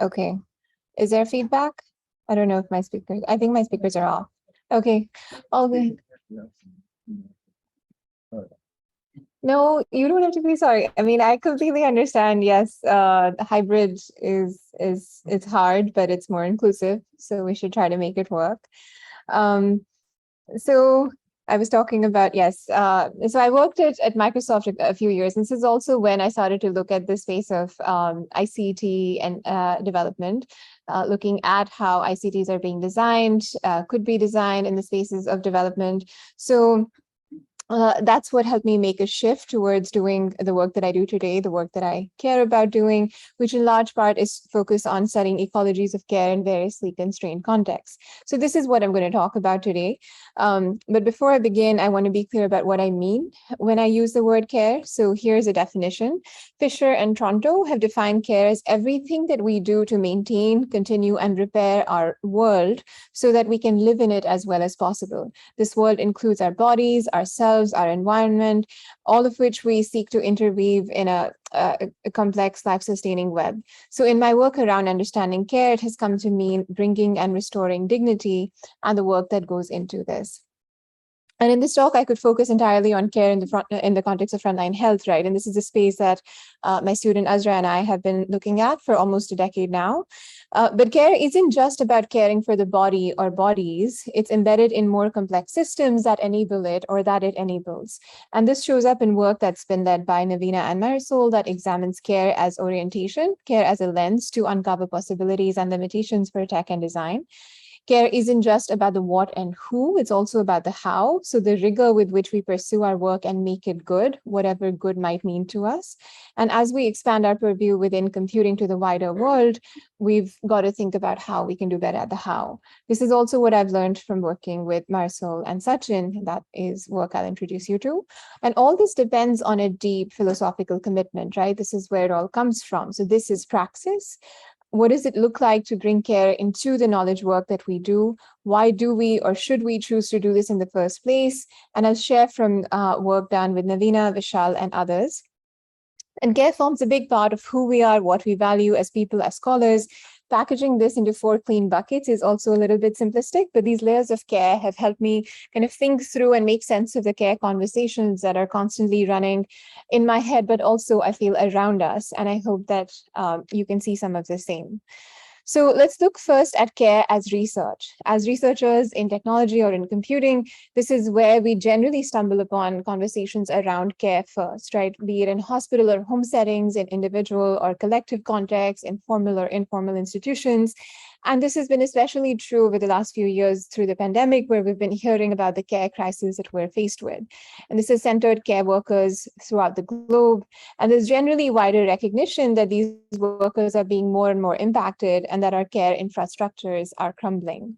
Okay. Is there feedback? I don't know if I think my speakers are off. Okay. All good. No, you don't have to be sorry. I mean, I completely understand. Yes, hybrid is it's hard, but it's more inclusive. So we should try to make it work. Um, so I was talking about, yes. So I worked at Microsoft a few years. This is also when I started to look at the space of ICT and development, looking at how ICTs are being designed, could be designed in the spaces of development. So that's what helped me make a shift towards doing the work that I do today, the work that I care about doing, which in large part is focused on studying ecologies of care in variously constrained contexts. So this is what I'm going to talk about today. But before I begin, I want to be clear about what I mean when I use the word care. So here's a definition. Fisher and Toronto have defined care as everything that we do to maintain, continue, and repair our world so that we can live in it as well as possible. This world includes our bodies, ourselves, our environment, all of which we seek to interweave in a complex life-sustaining web. So in my work around understanding care, it has come to mean bringing and restoring dignity and the work that goes into this. And in this talk, I could focus entirely on care in the context of frontline health, right? And this is a space that my student Azra and I have been looking at for almost a decade now. But care isn't just about caring for the body or bodies. It's embedded in more complex systems that enable it or that it enables. And this shows up in work that's been led by Navina and Marisol that examines care as orientation, care as a lens to uncover possibilities and limitations for tech and design. Care isn't just about the what and who, it's also about the how. So the rigor with which we pursue our work and make it good, whatever good might mean to us. And as we expand our purview within computing to the wider world, we've got to think about how we can do better at the how. This is also what I've learned from working with Marisol and Sachin. That is work I'll introduce you to. And all this depends on a deep philosophical commitment, right? This is where it all comes from. So this is praxis. What does it look like to bring care into the knowledge work that we do? Why do we or should we choose to do this in the first place? And I'll share from work done with Navina, Vishal, and others. And care forms a big part of who we are, what we value as people, as scholars. Packaging this into 4 clean buckets is also a little bit simplistic, but these layers of care have helped me kind of think through and make sense of the care conversations that are constantly running in my head, but also I feel around us. And I hope that you can see some of the same. So let's look first at care as research. As researchers in technology or in computing, this is where we generally stumble upon conversations around care first, right? Be it in hospital or home settings, in individual or collective contexts, in formal or informal institutions. And this has been especially true over the last few years through the pandemic, where we've been hearing about the care crisis that we're faced with. And this has centered care workers throughout the globe. And there's generally wider recognition that these workers are being more and more impacted and that our care infrastructures are crumbling.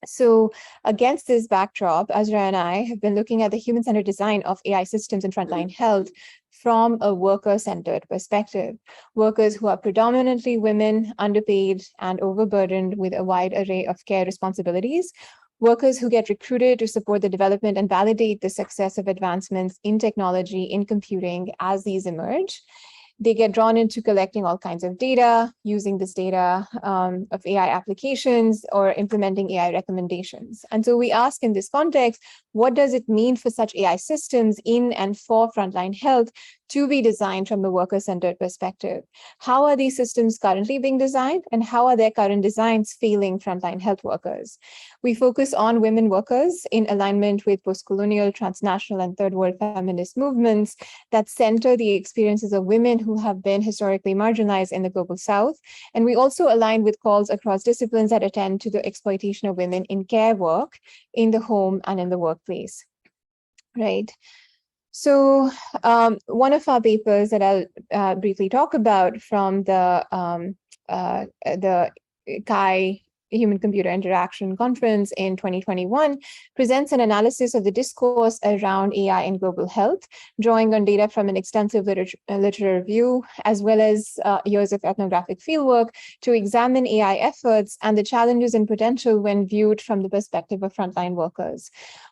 So against this backdrop, Azra and I have been looking at the human-centered design of AI systems in frontline health from a worker-centered perspective. Workers who are predominantly women, underpaid, and overburdened with a wide array of care responsibilities. Workers who get recruited to support the development and validate the success of advancements in technology, in computing as these emerge. They get drawn into collecting all kinds of data, using this data of AI applications or implementing AI recommendations. And so we ask in this context, what does it mean for such AI systems in and for frontline health to be designed from a worker-centered perspective? How are these systems currently being designed, and how are their current designs failing frontline health workers? We focus on women workers in alignment with post-colonial, transnational, and third world feminist movements that center the experiences of women who have been historically marginalized in the global South. And we also align with calls across disciplines that attend to the exploitation of women in care work, in the home, and in the workplace, right? So one of our papers that I'll briefly talk about from the CHI Human-Computer Interaction Conference in 2021 presents an analysis of the discourse around AI in global health, drawing on data from an extensive literature review, as well as years of ethnographic fieldwork to examine AI efforts and the challenges and potential when viewed from the perspective of frontline workers.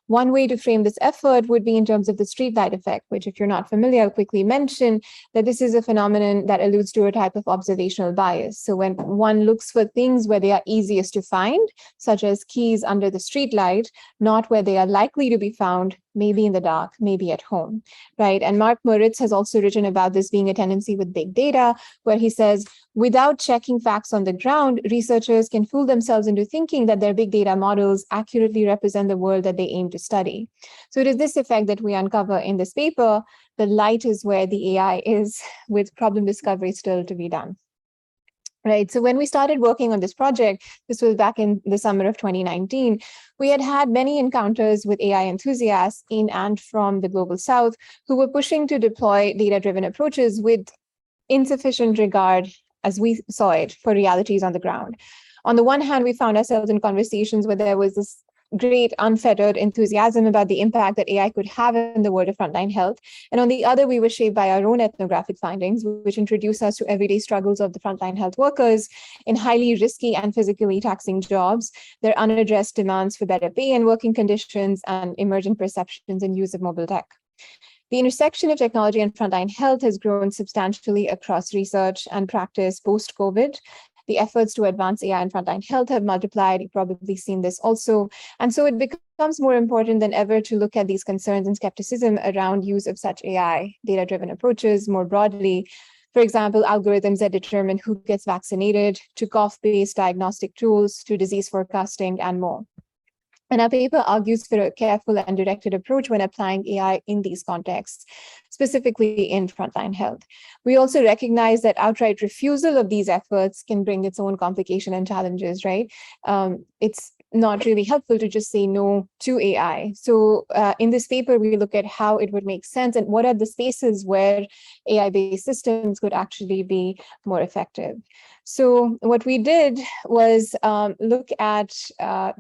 One way to frame this effort would be in terms of the streetlight effect, which, if you're not familiar, I'll quickly mention that this is a phenomenon that alludes to a type of observational bias. So when one looks for things where they are easiest to find, such as keys under the streetlight, not where they are likely to be found, maybe in the dark, maybe at home, right? And Mark Moritz has also written about this being a tendency with big data, where he says, without checking facts on the ground, researchers can fool themselves into thinking that their big data models accurately represent the world that they aim to study. So it is this effect that we uncover in this paper. The light is where the AI is, with problem discovery still to be done. Right. So when we started working on this project, this was back in the summer of 2019, we had many encounters with AI enthusiasts in and from the global South who were pushing to deploy data-driven approaches with insufficient regard, as we saw it, for realities on the ground. On the one hand, we found ourselves in conversations where there was this great unfettered enthusiasm about the impact that AI could have in the world of frontline health. And on the other, we were shaped by our own ethnographic findings, which introduced us to everyday struggles of the frontline health workers in highly risky and physically taxing jobs, their unaddressed demands for better pay and working conditions, and emergent perceptions and use of mobile tech. The intersection of technology and frontline health has grown substantially across research and practice post-COVID. The efforts to advance AI in frontline health have multiplied. You've probably seen this also. And so it becomes more important than ever to look at these concerns and skepticism around use of such AI, data-driven approaches more broadly. For example, algorithms that determine who gets vaccinated, to cough-based diagnostic tools, to disease forecasting, and more. And our paper argues for a careful and directed approach when applying AI in these contexts, specifically in frontline health. We also recognize that outright refusal of these efforts can bring its own complication and challenges, right? It's not really helpful to just say no to AI. So in this paper, we look at how it would make sense and what are the spaces where AI-based systems could actually be more effective. So what we did was look at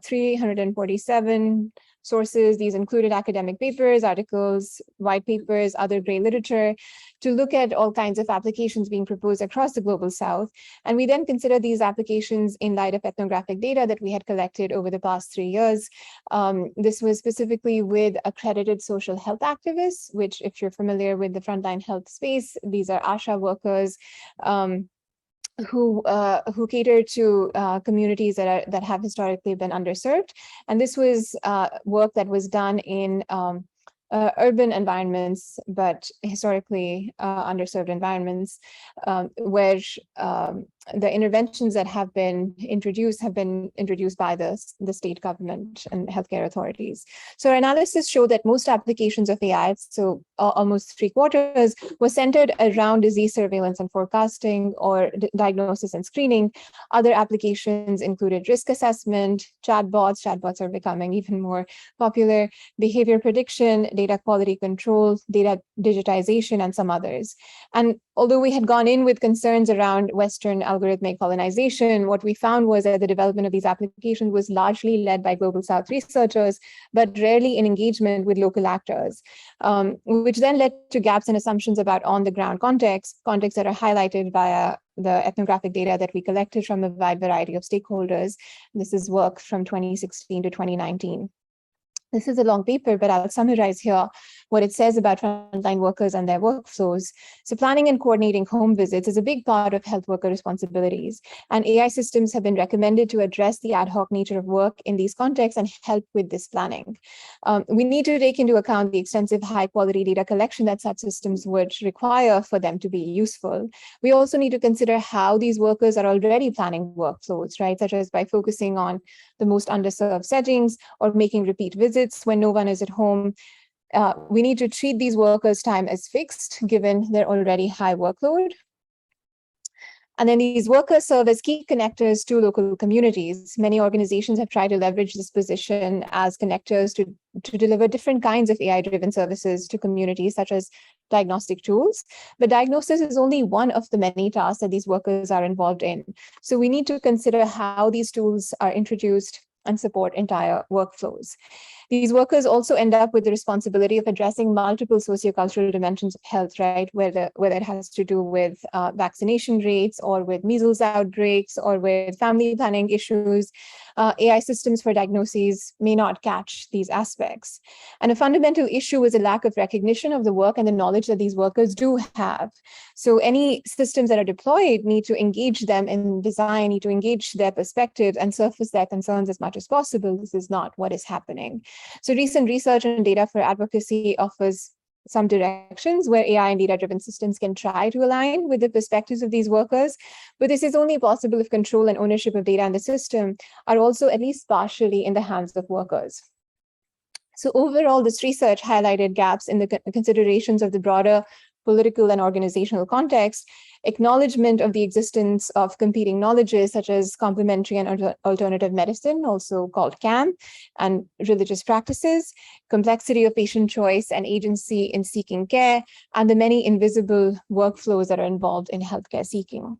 347 sources. These included academic papers, articles, white papers, other gray literature, to look at all kinds of applications being proposed across the global South. And we then considered these applications in light of ethnographic data that we had collected over the past 3 years. This was specifically with accredited social health activists, which, if you're familiar with the frontline health space, these are ASHA workers, who cater to communities that have historically been underserved. And this was work that was done in urban environments, but historically underserved environments, where the interventions that have been introduced by the state government and healthcare authorities. So our analysis showed that most applications of AI, so almost 3/4, were centered around disease surveillance and forecasting, or diagnosis and screening. Other applications included risk assessment, chatbots. Chatbots are becoming even more popular, behavior prediction, data quality control, data digitization, and some others. And although we had gone in with concerns around Western algorithmic colonization, what we found was that the development of these applications was largely led by Global South researchers, but rarely in engagement with local actors, which then led to gaps in assumptions about on-the-ground contexts that are highlighted via the ethnographic data that we collected from a wide variety of stakeholders. This is work from 2016 to 2019. This is a long paper, but I'll summarize here what it says about frontline workers and their workflows. So planning and coordinating home visits is a big part of health worker responsibilities, and AI systems have been recommended to address the ad hoc nature of work in these contexts and help with this planning. We need to take into account the extensive high-quality data collection that such systems would require for them to be useful. We also need to consider how these workers are already planning workflows, right, such as by focusing on the most underserved settings or making repeat visits when no one is at home. We need to treat these workers' time as fixed, given their already high workload. And then these workers serve as key connectors to local communities. Many organizations have tried to leverage this position as connectors to deliver different kinds of AI-driven services to communities, such as diagnostic tools. But diagnosis is only one of the many tasks that these workers are involved in. So we need to consider how these tools are introduced and support entire workflows. These workers also end up with the responsibility of addressing multiple sociocultural dimensions of health, right? Whether it has to do with vaccination rates or with measles outbreaks or with family planning issues. AI systems for diagnoses may not catch these aspects. And a fundamental issue is a lack of recognition of the work and the knowledge that these workers do have. So any systems that are deployed need to engage them in design, need to engage their perspectives and surface their concerns as much as possible. This is not what is happening. So recent research and data for advocacy offers some directions where AI and data-driven systems can try to align with the perspectives of these workers. But this is only possible if control and ownership of data in the system are also at least partially in the hands of workers. So overall, this research highlighted gaps in the considerations of the broader political and organizational context, acknowledgement of the existence of competing knowledges such as complementary and alternative medicine, also called CAM, and religious practices, complexity of patient choice and agency in seeking care, and the many invisible workflows that are involved in healthcare seeking.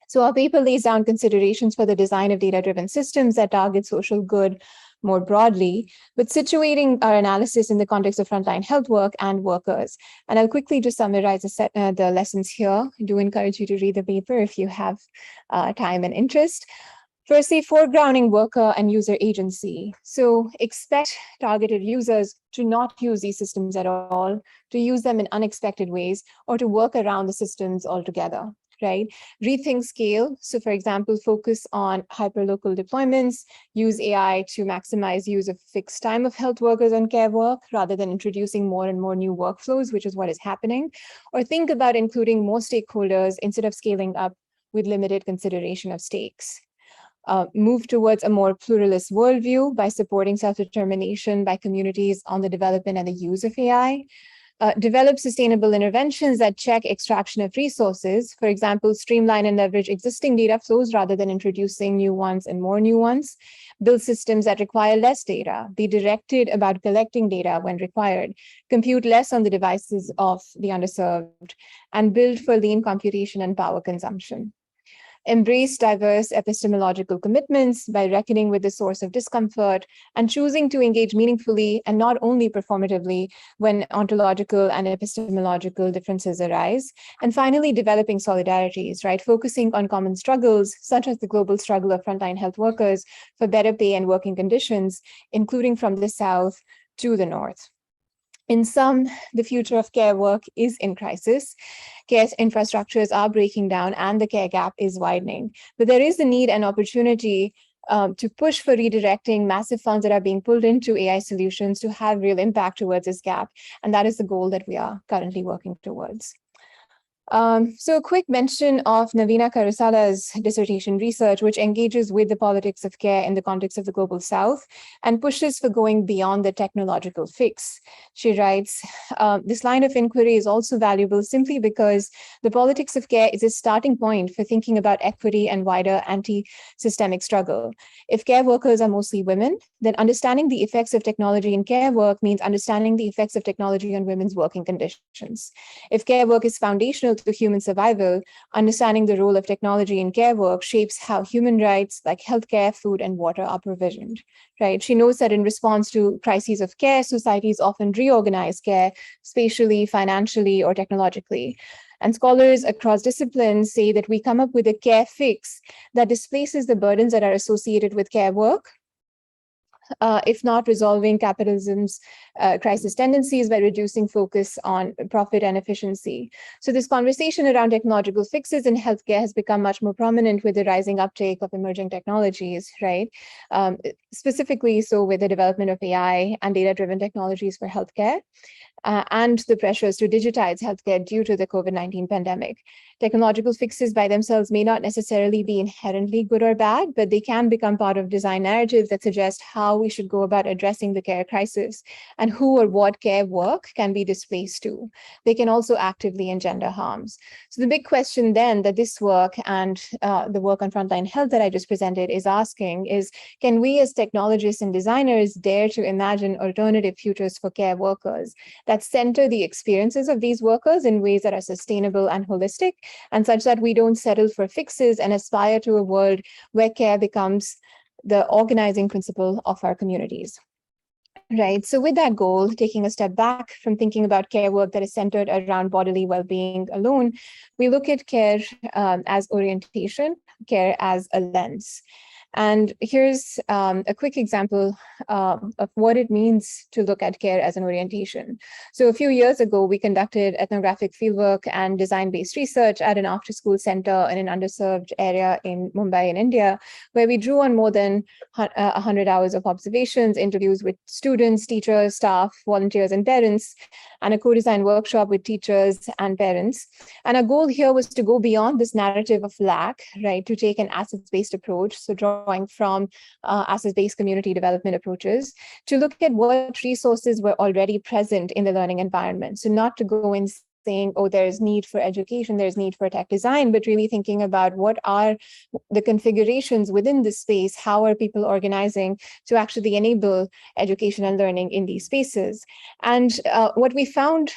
So our paper lays down considerations for the design of data-driven systems that target social good more broadly, but situating our analysis in the context of frontline health work and workers. And I'll quickly just summarize the lessons here. I do encourage you to read the paper if you have time and interest. Firstly, foregrounding worker and user agency. So expect targeted users to not use these systems at all, to use them in unexpected ways, or to work around the systems altogether. Right? Rethink scale. So for example, focus on hyperlocal deployments, use AI to maximize use of fixed time of health workers on care work rather than introducing more and more new workflows, which is what is happening. Or think about including more stakeholders instead of scaling up with limited consideration of stakes. Move towards a more pluralist worldview by supporting self-determination by communities on the development and the use of AI. Develop sustainable interventions that check extraction of resources, for example, streamline and leverage existing data flows rather than introducing new ones and more new ones. Build systems that require less data, be directed about collecting data when required, compute less on the devices of the underserved, and build for lean computation and power consumption. Embrace diverse epistemological commitments by reckoning with the source of discomfort and choosing to engage meaningfully and not only performatively when ontological and epistemological differences arise. And finally, developing solidarities, right? Focusing on common struggles, such as the global struggle of frontline health workers for better pay and working conditions, including from the South to the North. In sum, the future of care work is in crisis. Care infrastructures are breaking down and the care gap is widening. But there is the need and opportunity to push for redirecting massive funds that are being pulled into AI solutions to have real impact towards this gap. And that is the goal that we are currently working towards. So a quick mention of Navina Karusala's dissertation research, which engages with the politics of care in the context of the global South and pushes for going beyond the technological fix. She writes, this line of inquiry is also valuable simply because the politics of care is a starting point for thinking about equity and wider anti-systemic struggle. If care workers are mostly women, then understanding the effects of technology in care work means understanding the effects of technology on women's working conditions. If care work is foundational to human survival, understanding the role of technology in care work shapes how human rights like healthcare, food, and water are provisioned. Right? She notes that in response to crises of care, societies often reorganize care spatially, financially, or technologically. And scholars across disciplines say that we come up with a care fix that displaces the burdens that are associated with care work, if not resolving capitalism's crisis tendencies by reducing focus on profit and efficiency. So this conversation around technological fixes in healthcare has become much more prominent with the rising uptake of emerging technologies, right? Specifically, so with the development of AI and data-driven technologies for healthcare. And the pressures to digitize healthcare due to the COVID-19 pandemic. Technological fixes by themselves may not necessarily be inherently good or bad, but they can become part of design narratives that suggest how we should go about addressing the care crisis and who or what care work can be displaced to. They can also actively engender harms. So the big question then that this work and the work on frontline health that I just presented is asking is, can we as technologists and designers dare to imagine alternative futures for care workers that center the experiences of these workers in ways that are sustainable and holistic, and such that we don't settle for fixes and aspire to a world where care becomes the organizing principle of our communities. Right. So with that goal, taking a step back from thinking about care work that is centered around bodily well-being alone, we look at care as orientation, care as a lens. And here's a quick example of what it means to look at care as an orientation. So a few years ago, we conducted ethnographic fieldwork and design-based research at an after-school center in an underserved area in Mumbai in India, where we drew on more than 100 hours of observations, interviews with students, teachers, staff, volunteers, and parents, and a co-design workshop with teachers and parents. And our goal here was to go beyond this narrative of lack, right, to take an assets-based approach, so drawing from assets-based community development approaches, to look at what resources were already present in the learning environment. So not to go in saying, oh, there's need for education, there's need for tech design, but really thinking about what are the configurations within this space, how are people organizing to actually enable education and learning in these spaces. And what we found,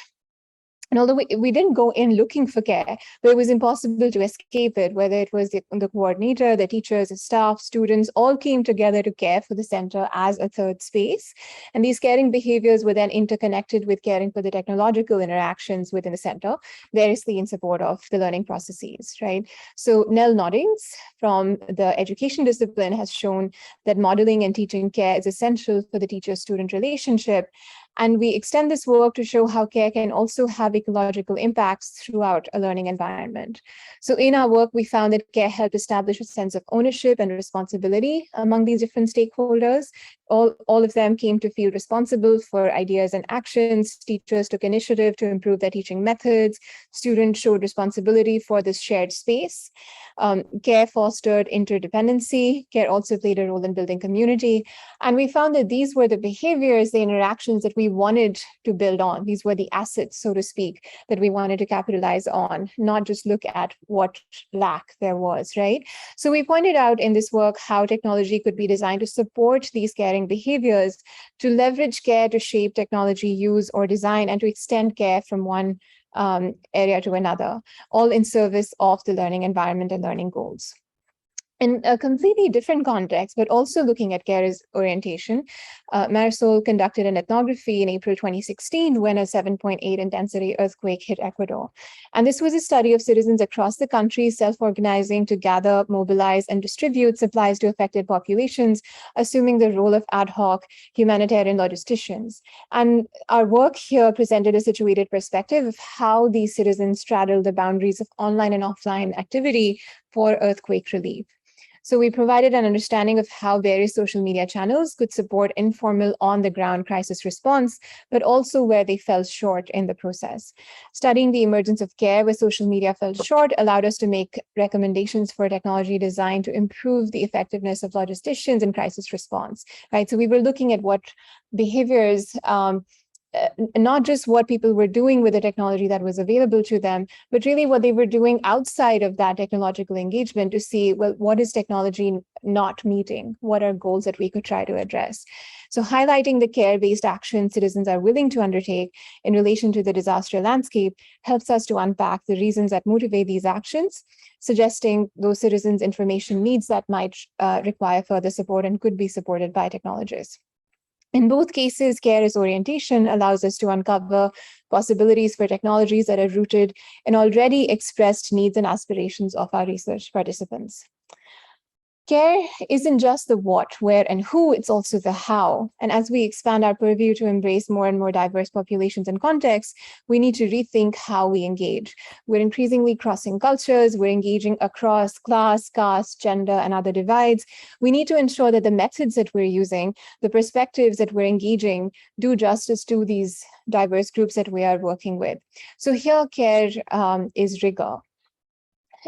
and although we didn't go in looking for care, but it was impossible to escape it, whether it was the coordinator, the teachers, the staff, students, all came together to care for the center as a third space. And these caring behaviors were then interconnected with caring for the technological interactions within the center, variously in support of the learning processes, right? So Nell Noddings from the education discipline has shown that modeling and teaching care is essential for the teacher-student relationship. And we extend this work to show how care can also have ecological impacts throughout a learning environment. So in our work, we found that care helped establish a sense of ownership and responsibility among these different stakeholders. All of them came to feel responsible for ideas and actions. Teachers took initiative to improve their teaching methods. Students showed responsibility for this shared space. Care fostered interdependency. Care also played a role in building community. And we found that these were the behaviors, the interactions that we wanted to build on. These were the assets, so to speak, that we wanted to capitalize on, not just look at what lack there was, right? So we pointed out in this work how technology could be designed to support these caring behaviors, to leverage care to shape technology use or design, and to extend care from one area to another, all in service of the learning environment and learning goals. In a completely different context, but also looking at care as orientation, Marisol conducted an ethnography in April 2016 when a 7.8 intensity earthquake hit Ecuador. And this was a study of citizens across the country self-organizing to gather, mobilize, and distribute supplies to affected populations, assuming the role of ad hoc humanitarian logisticians. And our work here presented a situated perspective of how these citizens straddle the boundaries of online and offline activity for earthquake relief. So we provided an understanding of how various social media channels could support informal on-the-ground crisis response, but also where they fell short in the process. Studying the emergence of care where social media fell short allowed us to make recommendations for technology design to improve the effectiveness of logisticians in crisis response, right? So we were looking at what behaviors, not just what people were doing with the technology that was available to them, but really what they were doing outside of that technological engagement to see, well, what is technology not meeting? What are goals that we could try to address? So highlighting the care-based action citizens are willing to undertake in relation to the disaster landscape helps us to unpack the reasons that motivate these actions, suggesting those citizens' information needs that might require further support and could be supported by technologists. In both cases, care as orientation allows us to uncover possibilities for technologies that are rooted in already expressed needs and aspirations of our research participants. Care isn't just the what, where, and who, it's also the how. And as we expand our purview to embrace more and more diverse populations and contexts, we need to rethink how we engage. We're increasingly crossing cultures, we're engaging across class, caste, gender, and other divides. We need to ensure that the methods that we're using, the perspectives that we're engaging, do justice to these diverse groups that we are working with. So here, care is rigor.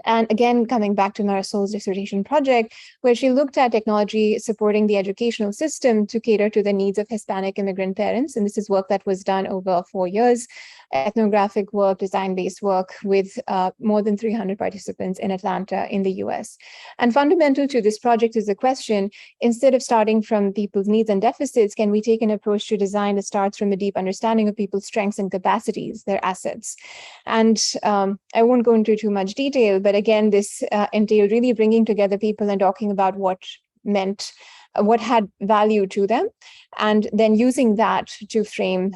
And again, coming back to Marisol's dissertation project, where she looked at technology supporting the educational system to cater to the needs of Hispanic immigrant parents. And this is work that was done over 4 years, ethnographic work, design-based work with more than 300 participants in Atlanta in the US. And fundamental to this project is the question, instead of starting from people's needs and deficits, can we take an approach to design that starts from a deep understanding of people's strengths and capacities, their assets? And I won't go into too much detail, but again, this entailed really bringing together people and talking about what meant what had value to them, and then using that to frame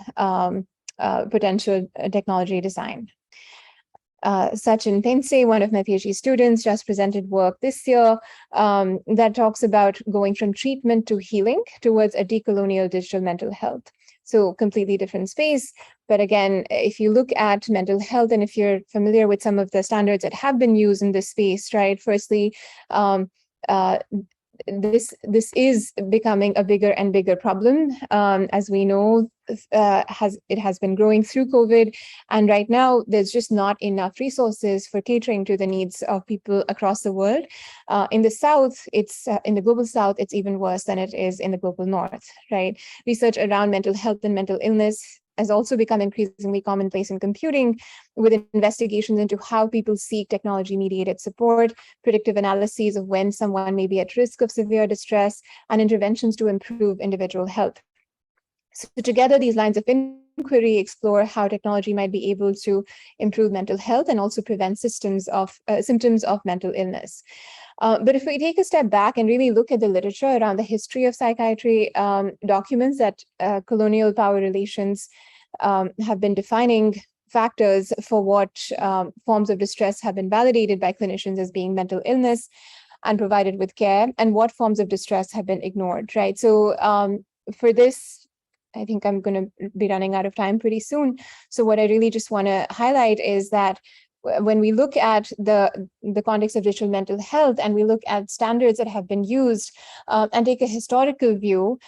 potential technology design. Sachin Pense, one of my PhD students, just presented work this year that talks about going from treatment to healing towards a decolonial digital mental health. So completely different space. But again, if you look at mental health, and if you're familiar with some of the standards that have been used in this space, right? Firstly, this is becoming a bigger and bigger problem, as we know. It has been growing through COVID, and right now there's just not enough resources for catering to the needs of people across the world. In the South, it's in the global South, it's even worse than it is in the global North, right? Research around mental health and mental illness has also become increasingly commonplace in computing, with investigations into how people seek technology-mediated support, predictive analyses of when someone may be at risk of severe distress, and interventions to improve individual health. So together, these lines of inquiry explore how technology might be able to improve mental health and also prevent symptoms of mental illness. But if we take a step back and really look at the literature around the history of psychiatry, documents that colonial power relations have been defining factors for what forms of distress have been validated by clinicians as being mental illness and provided with care, and what forms of distress have been ignored, right? So for this, I think I'm going to be running out of time pretty soon. So what I really just want to highlight is that when we look at the context of digital mental health, and we look at standards that have been used and take a historical view,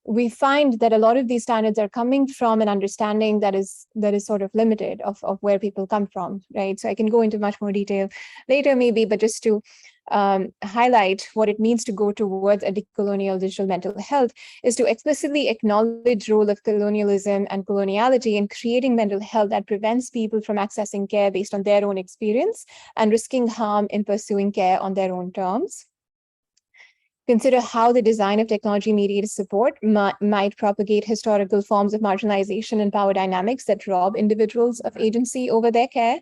we find that a lot of these standards are coming from an understanding that is sort of limited of where people come from, right? So I can go into much more detail later maybe, but just to highlight what it means to go towards a decolonial digital mental health is to explicitly acknowledge the role of colonialism and coloniality in creating mental health that prevents people from accessing care based on their own experience and risking harm in pursuing care on their own terms. Consider how the design of technology-mediated support might propagate historical forms of marginalization and power dynamics that rob individuals of agency over their care.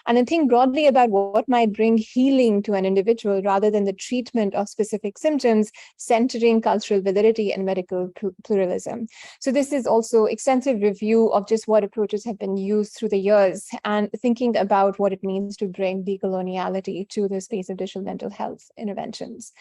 And then think broadly about what might bring healing to an individual rather than the treatment of specific symptoms, centering cultural validity and medical pluralism. So this is also extensive review of just what approaches have been used through the years and thinking about what it means to bring decoloniality to the space of digital mental health interventions.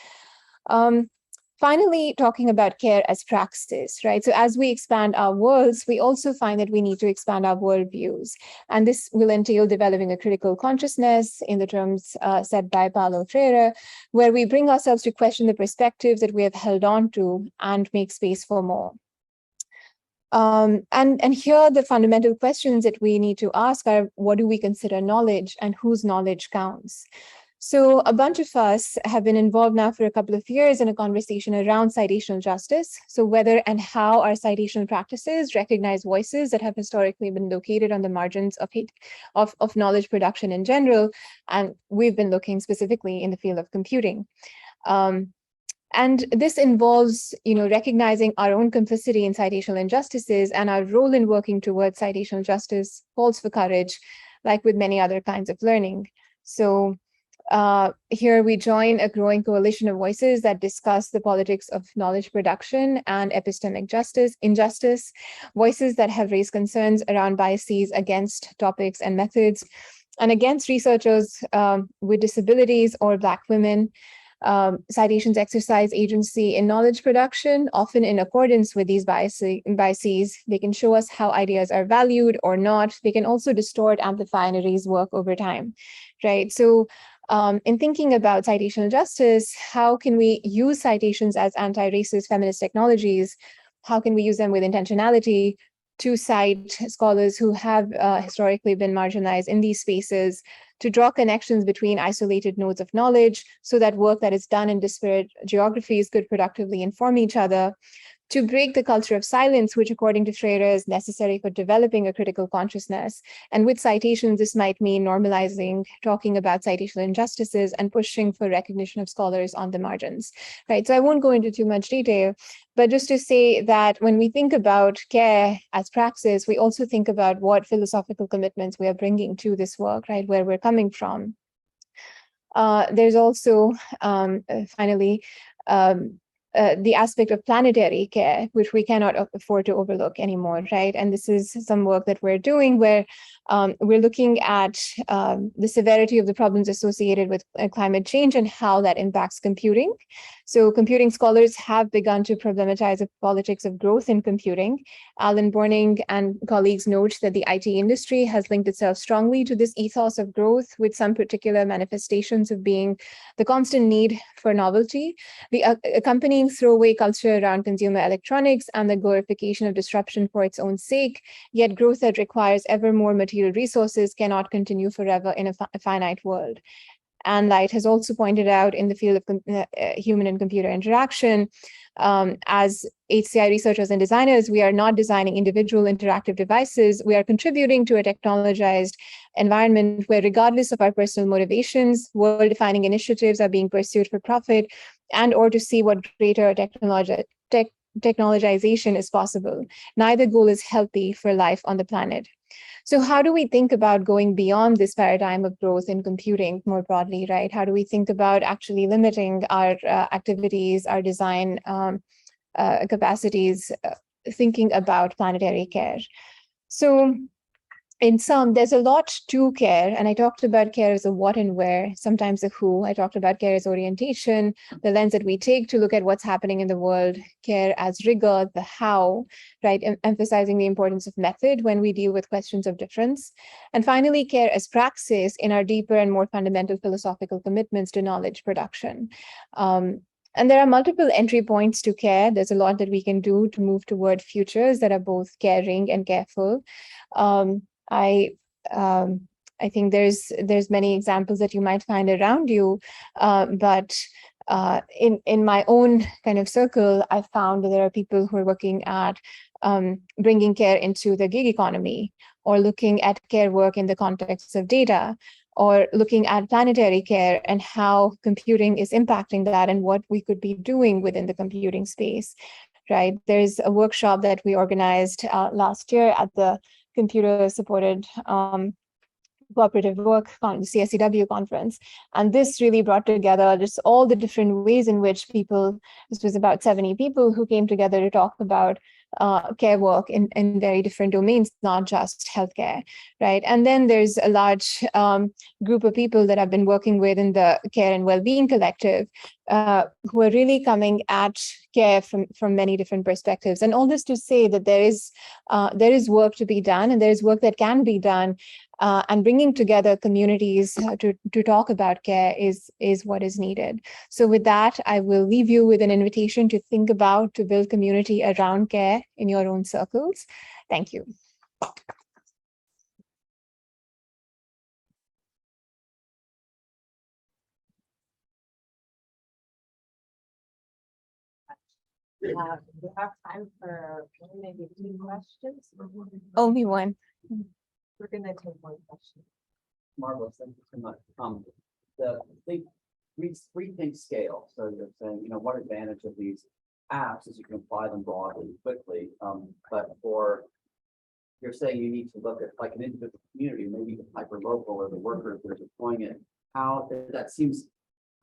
Finally, talking about care as praxis, right? So as we expand our worlds, we also find that we need to expand our worldviews. And this will entail developing a critical consciousness in the terms set by Paulo Freire, where we bring ourselves to question the perspectives that we have held on to and make space for more. And here the fundamental questions that we need to ask are, what do we consider knowledge and whose knowledge counts? So a bunch of us have been involved now for a couple of years in a conversation around citational justice. So whether and how our citational practices recognize voices that have historically been located on the margins of knowledge production in general. And we've been looking specifically in the field of computing. And this involves, recognizing our own complicity in citational injustices, and our role in working towards citational justice calls for courage, like with many other kinds of learning. So here we join a growing coalition of voices that discuss the politics of knowledge production and epistemic injustice, voices that have raised concerns around biases against topics and methods, and against researchers with disabilities or Black women. Citations exercise agency in knowledge production, often in accordance with these biases. They can show us how ideas are valued or not. They can also distort, amplify, and erase work over time, right? So in thinking about citational justice, how can we use citations as anti-racist feminist technologies? How can we use them with intentionality to cite scholars who have historically been marginalized in these spaces, to draw connections between isolated nodes of knowledge so that work that is done in disparate geographies could productively inform each other, to break the culture of silence, which according to Freire is necessary for developing a critical consciousness. And with citations, this might mean normalizing, talking about citational injustices, and pushing for recognition of scholars on the margins, right? So I won't go into too much detail, but just to say that when we think about care as praxis, we also think about what philosophical commitments we are bringing to this work, right? Where we're coming from. There's also, finally, the aspect of planetary care, which we cannot afford to overlook anymore, right? And this is some work that we're doing where we're looking at the severity of the problems associated with climate change and how that impacts computing. So computing scholars have begun to problematize the politics of growth in computing. Alan Borning and colleagues note that the IT industry has linked itself strongly to this ethos of growth, with some particular manifestations of being the constant need for novelty, the accompanying throwaway culture around consumer electronics, and the glorification of disruption for its own sake. Yet growth that requires ever more material resources cannot continue forever in a finite world. Anne Light has also pointed out in the field of human and computer interaction, as HCI researchers and designers, we are not designing individual interactive devices. We are contributing to a technologized environment where, regardless of our personal motivations, world-defining initiatives are being pursued for profit and or to see what greater technologization is possible. Neither goal is healthy for life on the planet. So how do we think about going beyond this paradigm of growth in computing more broadly, right? How do we think about actually limiting our activities, our design capacities, thinking about planetary care? So in sum, there's a lot to care. And I talked about care as a what and where, sometimes a who. I talked about care as orientation, the lens that we take to look at what's happening in the world, care as rigor, the how, right? Emphasizing the importance of method when we deal with questions of difference. And finally, care as praxis in our deeper and more fundamental philosophical commitments to knowledge production. And there are multiple entry points to care. There's a lot that we can do to move toward futures that are both caring and careful. I think there's many examples that you might find around you, but in my own kind of circle, I found that there are people who are working at bringing care into the gig economy, or looking at care work in the context of data, or looking at planetary care and how computing is impacting that and what we could be doing within the computing space, right? There's a workshop that we organized last year at the computer-supported cooperative work, the CSCW conference. And this really brought together just all the different ways in which people, this was about 70 people who came together to talk about care work in very different domains, not just healthcare, right? And then there's a large group of people that I've been working with in the Care and Wellbeing Collective, who are really coming at care from many different perspectives. And all this to say that there is work to be done, and there is work that can be done, and bringing together communities to talk about care is what is needed. So with that, I will leave you with an invitation to think about, to build community around care in your own circles. Thank you. We have time for maybe 2 questions. Only one. We're going to take one question. Marvelous, thank you so much. Rethink Scale. So you're saying, what advantage of these apps is you can apply them broadly, quickly. But you're saying you need to look at like an individual community, maybe the hyper-local or the workers that are deploying it. How that seems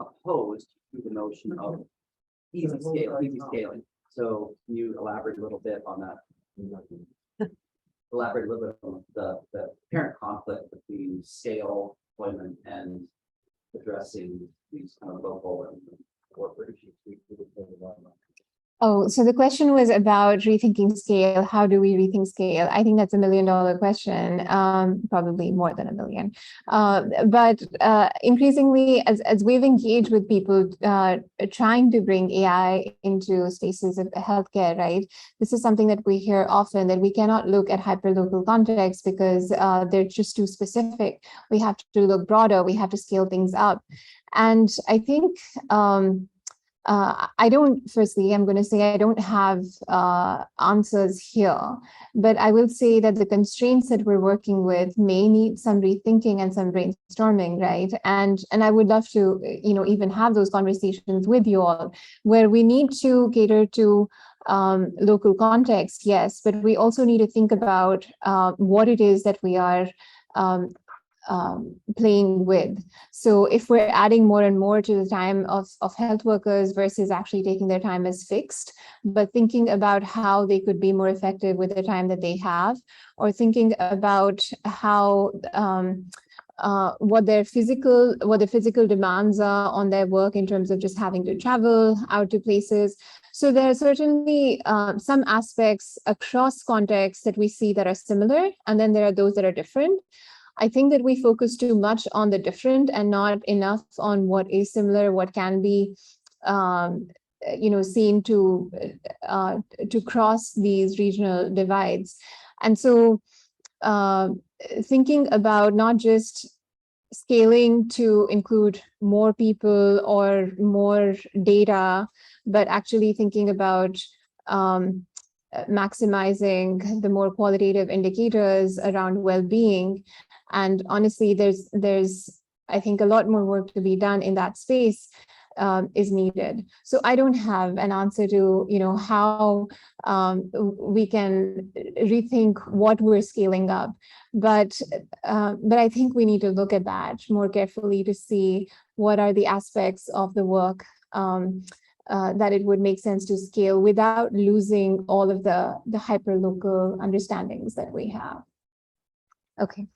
opposed to the notion of easy scaling. So can you elaborate a little bit on that? Elaborate a little bit on the apparent conflict between scale, deployment, and addressing these kind of local and corporate issues. Oh, so the question was about rethinking scale. How do we rethink scale? I think that's $1 million question, probably more than 1 million. But increasingly, as we've engaged with people trying to bring AI into spaces of healthcare, right? This is something that we hear often, that we cannot look at hyperlocal contexts because they're just too specific. We have to look broader. We have to scale things up. And I think I'm going to say I don't have answers here, but I will say that the constraints that we're working with may need some rethinking and some brainstorming, right? And I would love to, even have those conversations with you all, where we need to cater to local context, yes, but we also need to think about what it is that we are playing with. So if we're adding more and more to the time of health workers versus actually taking their time as fixed, but thinking about how they could be more effective with the time that they have, or thinking about how what the physical demands are on their work in terms of just having to travel out to places. So there are certainly some aspects across contexts that we see that are similar, and then there are those that are different. I think that we focus too much on the different and not enough on what is similar, what can be seen to cross these regional divides. And so thinking about not just scaling to include more people or more data, but actually thinking about maximizing the more qualitative indicators around well-being. And honestly, there's I think a lot more work to be done in that space is needed. So I don't have an answer to how we can rethink what we're scaling up, but I think we need to look at that more carefully to see what are the aspects of the work that it would make sense to scale without losing all of the hyperlocal understandings that we have. Okay.